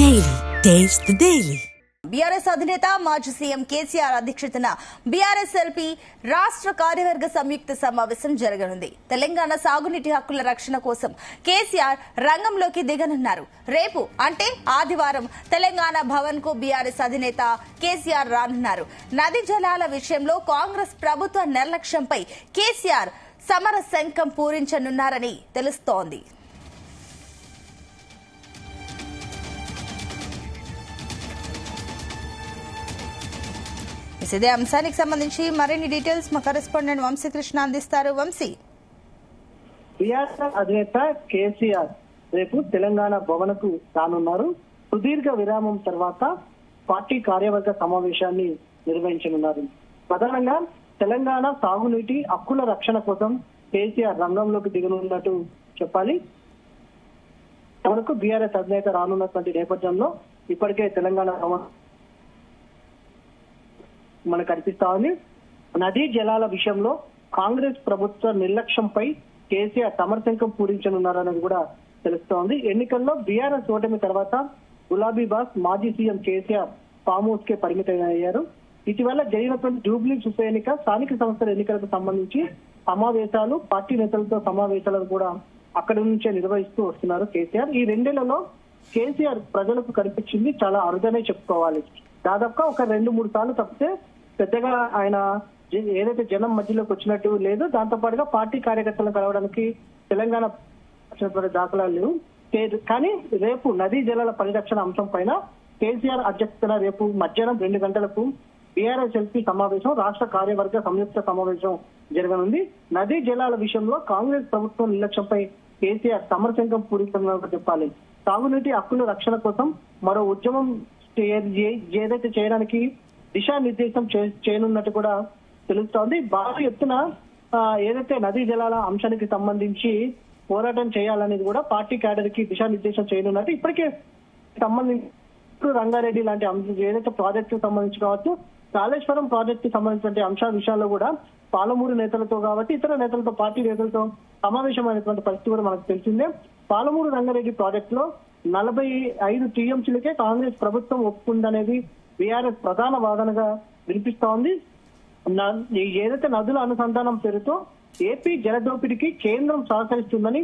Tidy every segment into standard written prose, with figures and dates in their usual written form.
Daily. Taste the Daily. BRS అధినేత మాజీ CM KCR అధ్యక్షతన బీఆర్ఎస్ ఎల్పీ రాష్ట్ర కార్యవర్గ సంయుక్త సమావేశం జరగనుంది. తెలంగాణ సాగునీటి హక్కుల రక్షణ కోసం కేసీఆర్ రంగంలోకి దిగనున్నారు. రేపు అంటే ఆదివారం తెలంగాణ భవన్ కు బీఆర్ఎస్ అధినేత కేసీఆర్ రానున్నారు. నది జలాల విషయంలో కాంగ్రెస్ ప్రభుత్వ నిర్లక్ష్యంపై కేసీఆర్ సమర శంఖం పూరించనున్నారని తెలుస్తోంది. ఇదే అంశానికి సంబంధించి మరిన్ని డీటెయిల్స్ మా కరెస్పాండెంట్ వంశీకృష్ణ అందిస్తారు. వంశీ, బీఆర్ఎస్ అధినేత కేసీఆర్ రేపు తెలంగాణ భవన్ కు రానున్నారు. సుదీర్ఘ విరామం తర్వాత పార్టీ కార్యవర్గ సమావేశాన్ని నిర్వహించనున్నారు. ప్రధానంగా తెలంగాణ సాగునీటి హక్కుల రక్షణ కోసం కేసీఆర్ రంగంలోకి దిగనున్నట్టు చెప్పాలి. భవన్కు బీఆర్ఎస్ అధినేత రానున్నటువంటి నేపథ్యంలో ఇప్పటికే తెలంగాణ భవన్ మనకు కనిపిస్తా ఉంది. నదీ జలాల విషయంలో కాంగ్రెస్ ప్రభుత్వ నిర్లక్ష్యంపై కేసీఆర్ సమరశంఖం పూరించనున్నారన్నది కూడా తెలుస్తోంది. ఎన్నికల్లో బీఆర్ఎస్ ఓటమి తర్వాత గులాబీ బాస్ మాజీ సీఎం కేసీఆర్ ఫామ్ హౌస్ కే పరిమితమయ్యారు. ఇటీవల జరిగినటువంటి జూబ్లీస్ ఉప ఎన్నిక, స్థానిక సంస్థల ఎన్నికలకు సంబంధించి సమావేశాలు, పార్టీ నేతలతో సమావేశాలను కూడా అక్కడి నుంచే నిర్వహిస్తూ వస్తున్నారు కేసీఆర్. ఈ రెండేళ్లలో కేసీఆర్ ప్రజలకు కనిపించింది చాలా అరుదనే చెప్పుకోవాలి. దాదాపుగా ఒక 2-3 సార్లు తప్పితే పెద్దగా ఆయన ఏదైతే జనం మధ్యలోకి వచ్చినట్టు లేదు. దాంతో పాటుగా పార్టీ కార్యకర్తలను కలవడానికి తెలంగాణ దాఖలాలు లేవు. కానీ రేపు నదీ జలాల పరిరక్షణ అంశం పైన కేసీఆర్ అధ్యక్షతన రేపు మధ్యాహ్నం 2 గంటలకు బీఆర్ఎస్ ఎల్పీ సమావేశం, రాష్ట్ర కార్యవర్గ సంయుక్త సమావేశం జరగనుంది. నదీ జలాల విషయంలో కాంగ్రెస్ ప్రభుత్వం నిర్లక్ష్యంపై కేసీఆర్ సమరశంఖం పూరిస్తున్నట్టు చెప్పాలి. సాగునీటి హక్కుల రక్షణ కోసం మరో ఉద్యమం ఏదైతే చేయడానికి దిశానిర్దేశం చేయనున్నట్టు కూడా తెలుస్తోంది. భారీ ఎత్తున ఏదైతే నదీ జలాల అంశానికి సంబంధించి పోరాటం చేయాలనేది కూడా పార్టీ క్యాడర్ కి దిశానిర్దేశం చేయనున్నట్టు ఇప్పటికే సంబంధించి రంగారెడ్డి లాంటి ఏదైతే ప్రాజెక్టు సంబంధించి కావచ్చు, కాళేశ్వరం ప్రాజెక్టు సంబంధించిన విషయాల్లో కూడా పాలమూరు నేతలతో కాబట్టి ఇతర నేతలతో, పార్టీ నేతలతో సమావేశమైనటువంటి పరిస్థితి కూడా మనకు తెలిసిందే. పాలమూరు రంగారెడ్డి ప్రాజెక్టు లో 45 టీఎంసీలకే కాంగ్రెస్ ప్రభుత్వం ఒప్పుకుందనేది బీఆర్ఎస్ ప్రధాన వాదనగా వినిపిస్తోంది. ఏదైతే నదుల అనుసంధానం పేరుతో ఏపీ జలదోపిడికి కేంద్రం సహకరిస్తుందని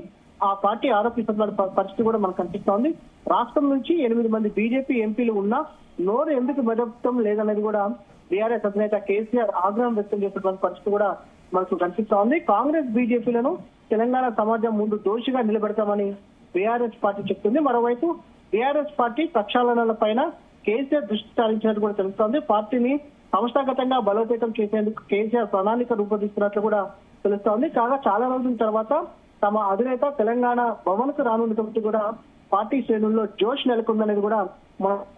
ఆ పార్టీ ఆరోపిస్తున్న పరిస్థితి కూడా మనకు కనిపిస్తోంది. రాష్ట్రం నుంచి 8 మంది బీజేపీ ఎంపీలు ఉన్నా నోరు ఎందుకు మెదపడం లేదనేది కూడా బీఆర్ఎస్ అధినేత కేసీఆర్ ఆగ్రహం వ్యక్తం చేస్తున్న పరిస్థితి కూడా మనకు కనిపిస్తోంది. కాంగ్రెస్ బీజేపీలను తెలంగాణ సమాజం ముందు దోషిగా నిలబెడతామని బీఆర్ఎస్ పార్టీ చెప్తుంది. మరోవైపు బీఆర్ఎస్ పార్టీ ప్రక్షాళనల పైన కేసీఆర్ దృష్టి సారించినట్టు కూడా తెలుస్తోంది. పార్టీని సంస్థాగతంగా బలోపేతం చేసేందుకు కేసీఆర్ ప్రణాళిక రూపొందిస్తున్నట్లు కూడా తెలుస్తోంది. కాగా చాలా రోజుల తర్వాత తమ అధినేత తెలంగాణ భవన్ కు రానున్నటువంటి కూడా పార్టీ శ్రేణుల్లో జోష్ నెలకొందనేది కూడా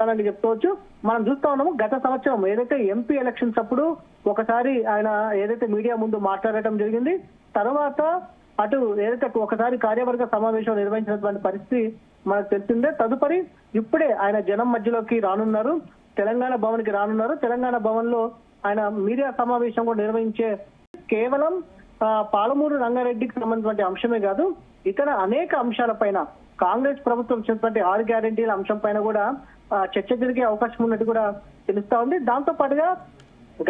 మనం చెప్పుకోవచ్చు. మనం చూస్తా ఉన్నాము, గత సంవత్సరం ఏదైతే ఎంపీ ఎలక్షన్స్ అప్పుడు ఒకసారి ఆయన ఏదైతే మీడియా ముందు మాట్లాడటం జరిగింది. తర్వాత అటు ఏదైతే ఒకసారి కార్యవర్గ సమావేశం నిర్వహించినటువంటి పరిస్థితి మనకు తెలిసిందే. తదుపరి ఇప్పుడే ఆయన జనం మధ్యలోకి రానున్నారు, తెలంగాణ భవన్ కి రానున్నారు. తెలంగాణ భవన్ లో ఆయన మీడియా సమావేశం కూడా నిర్వహించే కేవలం పాలమూరు రంగారెడ్డికి సంబంధించిన అంశమే కాదు, ఇతర అనేక అంశాలపైన కాంగ్రెస్ ప్రభుత్వం ఇచ్చినటువంటి 6 గ్యారెంటీల అంశం పైన కూడా చర్చ జరిగే అవకాశం ఉన్నట్టు కూడా తెలుస్తా ఉంది. దాంతో పాటుగా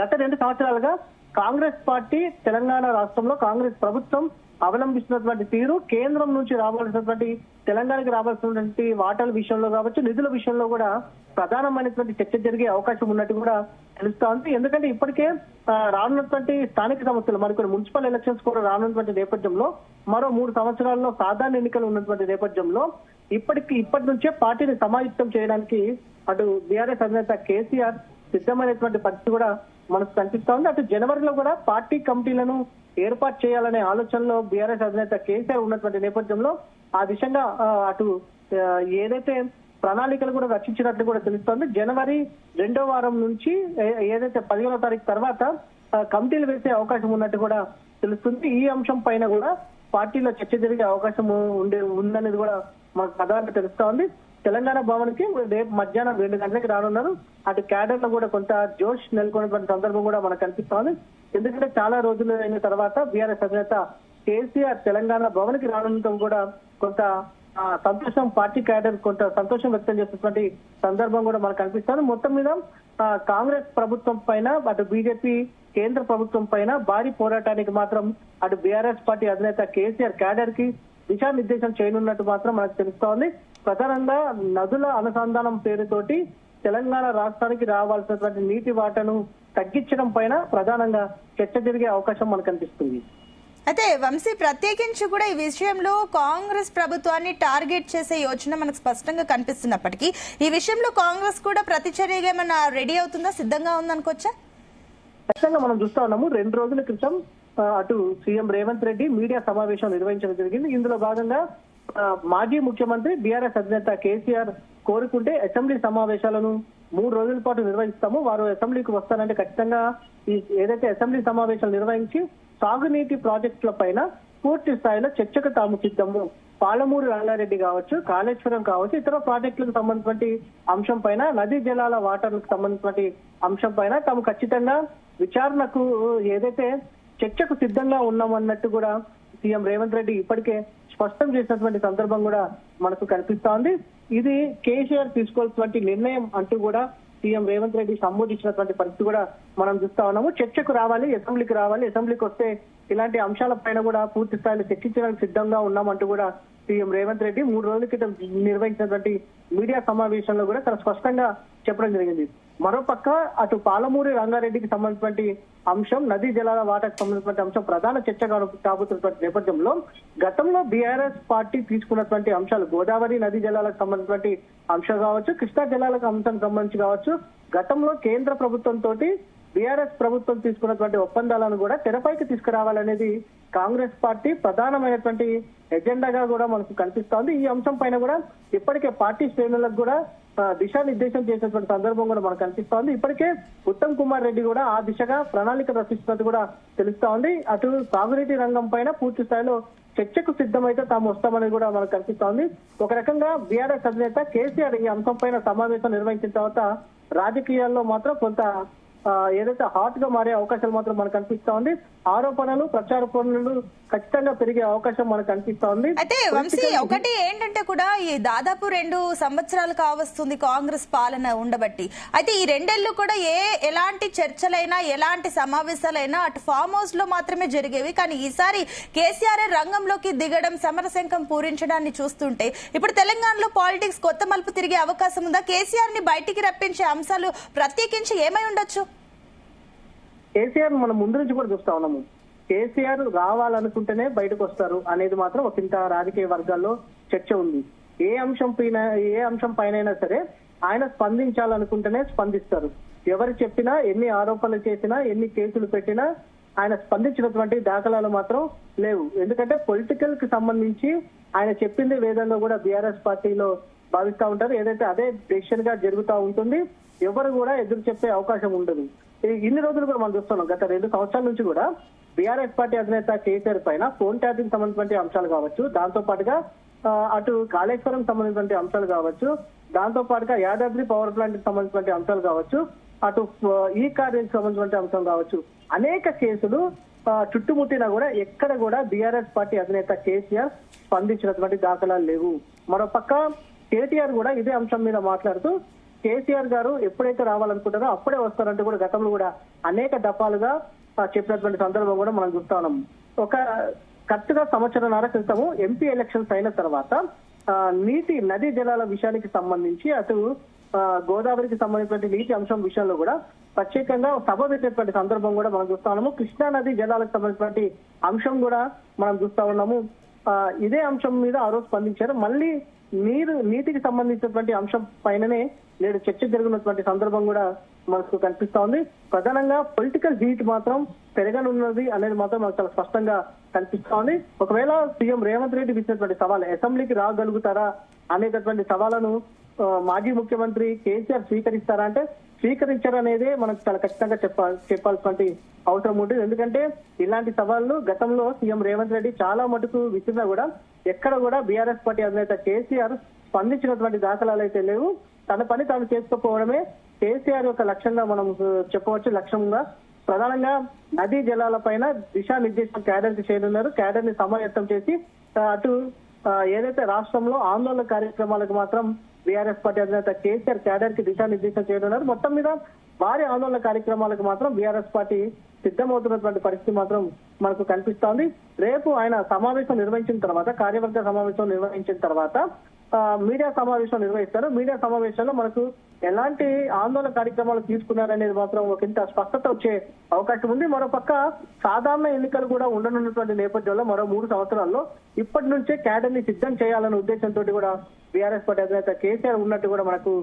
గత 2 సంవత్సరాలుగా కాంగ్రెస్ పార్టీ తెలంగాణ రాష్ట్రంలో కాంగ్రెస్ ప్రభుత్వం అవలంబిస్తున్నటువంటి తీరు, కేంద్రం నుంచి రావాల్సినటువంటి తెలంగాణకి రావాల్సినటువంటి వాటాల విషయంలో కావచ్చు, నిధుల విషయంలో కూడా ప్రధానమైనటువంటి చర్చ జరిగే అవకాశం ఉన్నట్టు కూడా తెలుస్తా ఉంది. ఎందుకంటే ఇప్పటికే రానున్నటువంటి స్థానిక సంస్థలు, మరికొన్ని మున్సిపల్ ఎలక్షన్స్ కూడా రానున్నటువంటి నేపథ్యంలో, మరో 3 సంవత్సరాల్లో సాధారణ ఎన్నికలు ఉన్నటువంటి నేపథ్యంలో ఇప్పటి నుంచే పార్టీని సమాయుక్తం చేయడానికి అటు బీఆర్ఎస్ అధినేత కేసీఆర్ సిద్ధమైనటువంటి పరిస్థితి కూడా మనకు కనిపిస్తా ఉంది. అటు జనవరిలో కూడా పార్టీ కమిటీలను ఏర్పాటు చేయాలనే ఆలోచనలో బీఆర్ఎస్ అధినేత కేసీఆర్ ఉన్నటువంటి నేపథ్యంలో ఆ దిశగా అటు ఏదైతే ప్రణాళికలు కూడా రచించినట్లు కూడా తెలుస్తోంది. జనవరి 2వ వారం నుంచి ఏదైతే 15వ తారీఖు తర్వాత కమిటీలు వేసే అవకాశం ఉన్నట్టు కూడా తెలుస్తుంది. ఈ అంశం పైన కూడా పార్టీలో చర్చ జరిగే అవకాశం ఉందనేది కూడా మనకు ప్రధానంగా తెలుస్తా ఉంది. తెలంగాణ భవన్ కి రేపు మధ్యాహ్నం 2 గంటలకు రానున్నారు. అటు క్యాడర్ లో కూడా కొంత జోష్ నెలకొన్నటువంటి సందర్భం కూడా మనకు కనిపిస్తోంది. ఎందుకంటే చాలా రోజులు అయిన తర్వాత బీఆర్ఎస్ అధినేత కేసీఆర్ తెలంగాణ భవన్ కి రానుండటం కూడా కొంత సంతోషం పార్టీ క్యాడర్ కొంత సంతోషం వ్యక్తం చేస్తున్నటువంటి సందర్భం కూడా మనకు కనిపిస్తుంది. మొత్తం మీద కాంగ్రెస్ ప్రభుత్వం పైన అటు బీజేపీ కేంద్ర ప్రభుత్వం పైన భారీ పోరాటానికి మాత్రం అటు బీఆర్ఎస్ పార్టీ అధినేత కేసీఆర్ క్యాడర్ కి దిశానిర్దేశం చేయనున్నట్టు మాత్రం మనకు తెలుస్తోంది. ప్రధానంగా నదుల అనుసంధానం పేరుతోటి తెలంగాణ రాష్ట్రానికి రావాల్సినటువంటి నీటి వాటను తగ్గించడం పైన ప్రధానంగా చర్చ జరిగే అవకాశం మనకు కనిపిస్తుంది. అయితే వంశీ ప్రత్యేకించి కూడా ఈ విషయంలో కాంగ్రెస్ ప్రభుత్వాన్ని టార్గెట్ చేసే యోచన మనకు స్పష్టంగా కనిపిస్తున్నప్పటికీ ఈ విషయంలో కాంగ్రెస్ కూడా ప్రతిచర్యగా ఏమైనా రెడీ అవుతుందా, సిద్ధంగా ఉందనుకోవచ్చా? ఖచ్చితంగా మనం చూస్తా ఉన్నాము. 2 రోజుల క్రితం అటు సీఎం రేవంత్ రెడ్డి మీడియా సమావేశం నిర్వహించడం జరిగింది. ఇందులో భాగంగా మాజీ ముఖ్యమంత్రి బీఆర్ఎస్ అధినేత కేసీఆర్ కోరుకుంటే అసెంబ్లీ సమావేశాలను 3 రోజుల పాటు నిర్వహిస్తాము, వారు అసెంబ్లీకి వస్తారంటే ఖచ్చితంగా ఏదైతే అసెంబ్లీ సమావేశాలు నిర్వహించి సాగునీటి ప్రాజెక్టుల పైన పూర్తి స్థాయిలో చర్చకు తాము సిద్ధము. పాలమూరు రంగారెడ్డి కావచ్చు, కాళేశ్వరం కావచ్చు, ఇతర ప్రాజెక్టులకు సంబంధించినటువంటి అంశం పైన, నదీ జలాల వాటర్లకు సంబంధించినటువంటి అంశం పైన తాము ఖచ్చితంగా విచారణకు ఏదైతే చర్చకు సిద్ధంగా ఉన్నామన్నట్టు కూడా సీఎం రేవంత్ రెడ్డి ఇప్పటికే స్పష్టం చేసినటువంటి సందర్భం కూడా మనకు కనిపిస్తోంది. ఇది కేసీఆర్ తీసుకోవాల్సినటువంటి నిర్ణయం అంటూ కూడా సీఎం రేవంత్ రెడ్డి సంబోధించినటువంటి పరిస్థితి కూడా మనం చూస్తా ఉన్నాము. చర్చకు రావాలి, అసెంబ్లీకి రావాలి, అసెంబ్లీకి వస్తే ఇలాంటి అంశాల పైన కూడా పూర్తి స్థాయిలో చర్చించడానికి సిద్ధంగా ఉన్నామంటూ కూడా సీఎం రేవంత్ రెడ్డి 3 రోజుల క్రితం నిర్వహించినటువంటి మీడియా సమావేశంలో కూడా చాలా స్పష్టంగా చెప్పడం జరిగింది. మరోపక్క అటు పాలమూరి రంగారెడ్డికి సంబంధించినటువంటి అంశం, నదీ జలాల వాటకు సంబంధించినటువంటి అంశం ప్రధాన చర్చ కాబోతున్నటువంటి నేపథ్యంలో గతంలో బీఆర్ఎస్ పార్టీ తీసుకున్నటువంటి అంశాలు, గోదావరి నదీ జలాలకు సంబంధించినటువంటి అంశం కావచ్చు, కృష్ణా జలాలకు అంశానికి సంబంధించి కావచ్చు, గతంలో కేంద్ర ప్రభుత్వంతో బీఆర్ఎస్ ప్రభుత్వం తీసుకున్నటువంటి ఒప్పందాలను కూడా తెరపైకి తీసుకురావాలనేది కాంగ్రెస్ పార్టీ ప్రధానమైనటువంటి ఎజెండాగా కూడా మనకు కనిపిస్తోంది. ఈ అంశం పైన కూడా ఇప్పటికే పార్టీ శ్రేణులకు కూడా దిశానిర్దేశం చేసినటువంటి సందర్భం కూడా మనకు కనిపిస్తోంది. ఇప్పటికే ఉత్తమ్ కుమార్ రెడ్డి కూడా ఆ దిశగా ప్రణాళిక రచిస్తున్నట్టు కూడా తెలుస్తా ఉంది. అటు సాగునీటి రంగం పైన పూర్తి స్థాయిలో చర్చకు సిద్ధమైతే తాము వస్తామని కూడా మనకు కనిపిస్తోంది. ఒక రకంగా బీఆర్ఎస్ అధినేత కేసీఆర్ ఈ అంశం పైన సమావేశం నిర్వహించిన తర్వాత రాజకీయాల్లో మాత్రం కొంత ఏదైతే హాట్ గా మారే అవకాశాలు మాత్రం మనకు కనిపిస్తా ఉంది. ఆరోపణలు, ప్రచారోపణలు ఖచ్చితంగా పెరిగే అవకాశం మనకు కనిపిస్తా ఉంది. అయితే వంశీ ఒకటి ఏంటంటే కూడా ఈ దాదాపు 2 సంవత్సరాలు కావస్తుంది కాంగ్రెస్ పాలన ఉండబట్టి. అయితే ఈ 2 ఏళ్లు కూడా ఎలాంటి చర్చలైనా ఎలాంటి సమావేశాలైనా అటు ఫామ్ హౌస్ లో మాత్రమే జరిగేవి. కానీ ఈసారి కేసీఆర్ రంగంలోకి దిగడం, సమరశంఖం పూరించడాన్ని చూస్తుంటే ఇప్పుడు తెలంగాణలో పాలిటిక్స్ కొత్త మలుపు తిరిగే అవకాశం ఉందా? కేసీఆర్ ని బయటికి రప్పించే అంశాలు ప్రత్యేకించి ఏమై ఉండొచ్చు? కేసీఆర్ మనం ముందు నుంచి కూడా చూస్తా ఉన్నాము. కేసీఆర్ రావాలనుకుంటేనే బయటకు వస్తారు అనేది మాత్రం ఒక ఇంత రాజకీయ వర్గాల్లో చర్చ ఉంది. ఏ అంశం పైన సరే ఆయన స్పందించాలనుకుంటేనే స్పందిస్తారు. ఎవరు చెప్పినా, ఎన్ని ఆరోపణలు చేసినా, ఎన్ని కేసులు పెట్టినా ఆయన స్పందించినటువంటి దాఖలాలు మాత్రం లేవు. ఎందుకంటే పొలిటికల్ కి సంబంధించి ఆయన చెప్పింది వేదంగా కూడా బీఆర్ఎస్ పార్టీలో భావిస్తా ఉంటారు. ఏదైతే అదే డెసిషన్ గా జరుగుతూ ఉంటుంది. ఎవరు కూడా ఎదురు చెప్పే అవకాశం ఉండదు. ఇన్ని రోజులు కూడా మనం చూస్తున్నాం. గత 2 సంవత్సరాల నుంచి కూడా బీఆర్ఎస్ పార్టీ అధినేత కేసీఆర్ పైన ఫోన్ ట్యాపింగ్ సంబంధించిన అంశాలు కావచ్చు, దాంతో పాటుగా అటు కాళేశ్వరం సంబంధించిన అంశాలు కావచ్చు, దాంతో పాటుగా యాదాద్రి పవర్ ప్లాంట్ కి సంబంధించిన అంశాలు కావచ్చు, అటు ఈ కార్యానికి సంబంధించిన అంశం కావచ్చు, అనేక కేసులు చుట్టుముట్టినా కూడా ఎక్కడ కూడా బీఆర్ఎస్ పార్టీ అధినేత కేసీఆర్ స్పందించినటువంటి దాఖలాలు లేవు. మరోపక్క కేటీఆర్ కూడా ఇదే అంశం మీద మాట్లాడుతూ కేసీఆర్ గారు ఎప్పుడైతే రావాలనుకుంటారో అప్పుడే వస్తారంటూ కూడా గతంలో కూడా అనేక దఫాలుగా చెప్పినటువంటి సందర్భం కూడా మనం చూస్తా ఉన్నాం. ఒక కరెక్ట్గా 1.5 సంవత్సరాల క్రితము ఎంపీ ఎలక్షన్స్ అయిన తర్వాత నదీ జలాల విషయానికి సంబంధించి అటు గోదావరికి సంబంధించిన నీటి అంశం విషయంలో కూడా ప్రత్యేకంగా సభ పెట్టేటువంటి సందర్భం కూడా మనం చూస్తా ఉన్నాము. కృష్ణా నది జలాలకు సంబంధించిన అంశం కూడా మనం చూస్తా ఉన్నాము. ఇదే అంశం మీద ఆ రోజు స్పందించారు. మళ్ళీ నీటికి సంబంధించినటువంటి అంశం పైననే నేడు చర్చ జరిగినటువంటి సందర్భం కూడా మనకు కనిపిస్తా ఉంది. ప్రధానంగా పొలిటికల్ హీట్ మాత్రం పెరగనున్నది అనేది మాత్రం మనకు చాలా స్పష్టంగా కనిపిస్తా ఉంది. ఒకవేళ సీఎం రేవంత్ రెడ్డి ఇచ్చినటువంటి సవాల్, అసెంబ్లీకి రాగలుగుతారా అనేటటువంటి సవాళ్లను మాజీ ముఖ్యమంత్రి కేసీఆర్ స్వీకరిస్తారా అంటే స్వీకరించారనేదే మనకు చాలా ఖచ్చితంగా చెప్పాల్సినటువంటి అవసరం ఉంటుంది. ఎందుకంటే ఇలాంటి సవాళ్లు గతంలో సీఎం రేవంత్ రెడ్డి చాలా మటుకు విసిరినా కూడా ఎక్కడ కూడా బీఆర్ఎస్ పార్టీ అధినేత కేసీఆర్ స్పందించినటువంటి దాఖలాలు అయితే లేవు. తన పని తాను చేసుకోకపోవడమే కేసీఆర్ యొక్క లక్ష్యంగా మనం చెప్పవచ్చు. లక్ష్యంగా ప్రధానంగా నదీ జలాల పైన దిశానిర్దేశం క్యాడర్ కి చేయనున్నారు. క్యాడర్ ని సమాయత్తం చేసి అటు ఏదైతే రాష్ట్రంలో ఆందోళన కార్యక్రమాలకు మాత్రం బీఆర్ఎస్ పార్టీ అధినేత కేసీఆర్ క్యాడర్ కి దిశానిర్దేశం చేయనున్నారు. మొత్తం మీద భారీ ఆందోళన కార్యక్రమాలకు మాత్రం బీఆర్ఎస్ పార్టీ సిద్ధమవుతున్నటువంటి పరిస్థితి మాత్రం మనకు కనిపిస్తోంది. రేపు ఆయన సమావేశం నిర్వహించిన తర్వాత, కార్యవర్గ సమావేశం నిర్వహించిన తర్వాత మీడియా సమావేశం నిర్వహిస్తారు. మీడియా సమావేశంలో మనకు ఎలాంటి ఆందోళన కార్యక్రమాలు తీసుకున్నారనేది మాత్రం ఒక ఇంత స్పష్టత వచ్చే అవకాశం ఉంది. మరోపక్క సాధారణ ఎన్నికలు కూడా ఉండనున్నటువంటి నేపథ్యంలో మరో 3 సంవత్సరాల్లో ఇప్పటి నుంచే క్యాడర్ ని సిద్ధం చేయాలనే ఉద్దేశంతో కూడా బీఆర్ఎస్ పార్టీ అధినేత కేసీఆర్ ఉన్నట్టు కూడా మనకు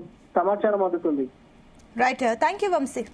సమాచారం అందుతుంది. Right, thank you Vamsi.